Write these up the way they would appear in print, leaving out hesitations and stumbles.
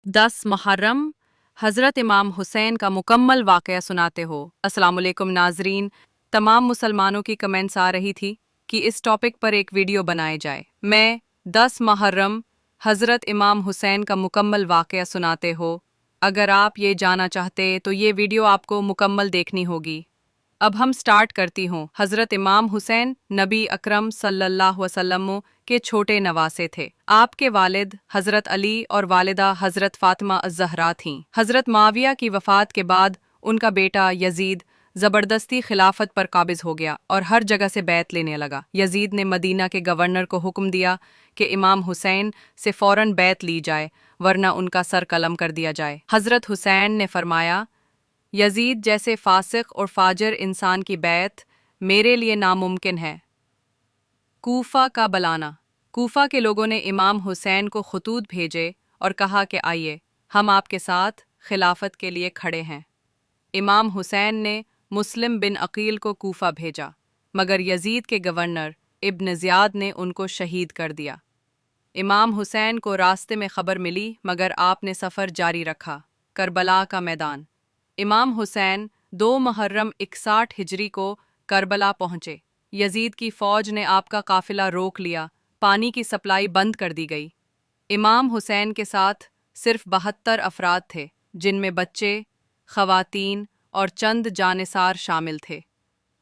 10 मुहर्रम हज़रत इमाम हुसैन का मुकम्मल वाक़या सुनाते हो। अस्सलाम वालेकुम नाज़रीन, तमाम मुसलमानों की कमेंट्स आ रही थी कि इस टॉपिक पर एक वीडियो बनाए जाए। मैं 10 मुहर्रम हज़रत इमाम हुसैन का मुकम्मल वाक़या सुनाते हो। अगर आप ये जाना चाहते तो ये वीडियो आपको मुकम्मल देखनी होगी। अब हम स्टार्ट करती हूँ। हज़रत इमाम हुसैन नबी अकरम सल्लल्लाहु अलैहि वसल्लम के छोटे नवासे थे। आपके वालिद हज़रत अली और वालिदा हज़रत फ़ातिमा अज़-ज़हरा थीं। हज़रत माविया की वफ़ात के बाद उनका बेटा यजीद ज़बरदस्ती खिलाफत पर काबिज हो गया और हर जगह से बैत लेने लगा। यजीद ने मदीना के गवर्नर को हुक्म दिया कि इमाम हुसैन से फ़ौरन बैत ली जाए, वरना उनका सर कलम कर दिया जाए। हज़रत हुसैन ने फरमाया, यजीद जैसे फासिक और फाजिर इंसान की बैत मेरे लिए नामुमकिन है। कूफा का बलाना। कूफा के लोगों ने इमाम हुसैन को खतूत भेजे और कहा कि आइए, हम आपके साथ खिलाफत के लिए खड़े हैं। इमाम हुसैन ने मुस्लिम बिन अकील को कूफा भेजा, मगर यजीद के गवर्नर इब्न ज़ियाद ने उनको शहीद कर दिया। इमाम हुसैन को रास्ते में खबर मिली, मगर आपने सफ़र जारी रखा। करबला का मैदान। इमाम हुसैन 2 मुहर्रम 61 हिजरी को करबला पहुँचे। यजीद की फ़ौज ने आपका काफ़िला रोक लिया, पानी की सप्लाई बंद कर दी गई। इमाम हुसैन के साथ सिर्फ 72 अफराद थे, जिनमें बच्चे, ख़वातीन और चंद जानिसार शामिल थे।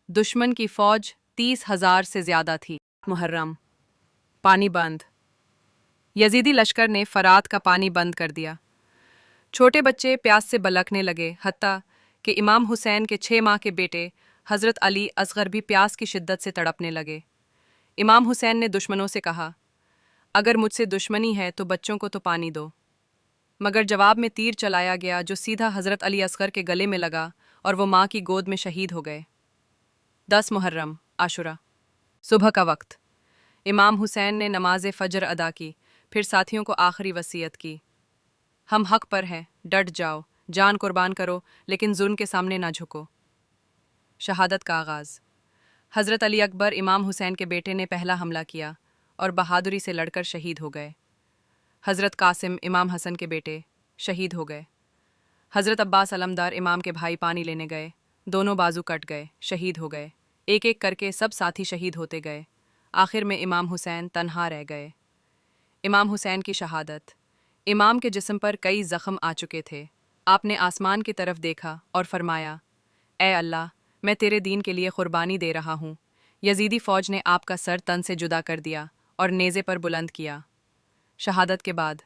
दुश्मन की फ़ौज 30,000 से ज़्यादा थी। मुहर्रम पानी बंद। यजीदी लश्कर ने फ़रात का पानी बंद कर दिया। छोटे बच्चे प्यास से बलकने लगे, हत्ता कि इमाम हुसैन के 6 माह के बेटे हज़रत अली असगर भी प्यास की शिद्दत से तड़पने लगे। इमाम हुसैन ने दुश्मनों से कहा, अगर मुझसे दुश्मनी है तो बच्चों को तो पानी दो। मगर जवाब में तीर चलाया गया जो सीधा हज़रत अली असगर के गले में लगा और वो माँ की गोद में शहीद हो गए। 10 मुहर्रम आशुरा। सुबह का वक्त। इमाम हुसैन ने नमाज फ़जर अदा की, फिर साथियों को आखिरी वसीयत की, हम हक पर हैं, डट जाओ, जान कुर्बान करो, लेकिन जुल्म के सामने ना झुको। शहादत का आगाज़। हज़रत अली अकबर इमाम हुसैन के बेटे ने पहला हमला किया और बहादुरी से लड़कर शहीद हो गए। हज़रत कासिम इमाम हसन के बेटे शहीद हो गए। हज़रत अब्बास अलमदार इमाम के भाई पानी लेने गए, दोनों बाजू कट गए, शहीद हो गए। एक एक करके सब साथी शहीद होते गए। आखिर में इमाम हुसैन तन्हा रह गए। इमाम हुसैन की शहादत। इमाम के जिस्म पर कई ज़ख्म आ चुके थे। आपने आसमान की तरफ देखा और फरमाया, ए अल्लाह, मैं तेरे दीन के लिए कुर्बानी दे रहा हूँ। यजीदी फ़ौज ने आपका सर तन से जुदा कर दिया और नेज़े पर बुलंद किया। शहादत के बाद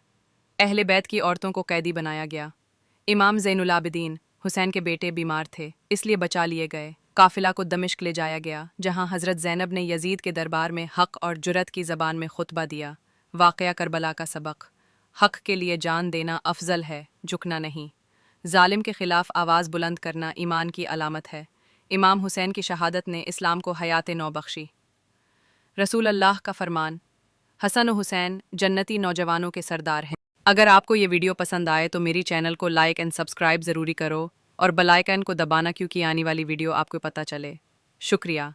अहले बैत की औरतों को कैदी बनाया गया। इमाम ज़ैनुल आबिदीन हुसैन के बेटे बीमार थे, इसलिए बचा लिए गए। काफिला को दमिश्क ले जाया गया, जहाँ हज़रत ज़ैनब ने यजीद के दरबार में हक़ और जुरत की ज़बान में खुतबा दिया। वाक़या करबला का सबक। हक़ के लिए जान देना अफजल है, झुकना नहीं। जालिम के ख़िलाफ़ आवाज़ बुलंद करना ईमान की अलामत है। इमाम हुसैन की शहादत ने इस्लाम को हयात नौ बख्शी। रसूल अल्लाह का फरमान, हसन और हुसैन जन्नती नौजवानों के सरदार हैं। अगर आपको ये वीडियो पसंद आए तो मेरी चैनल को लाइक एंड सब्सक्राइब ज़रूरी करो और बेल आइकन को दबाना, क्योंकि आने वाली वीडियो आपको पता चले। शुक्रिया।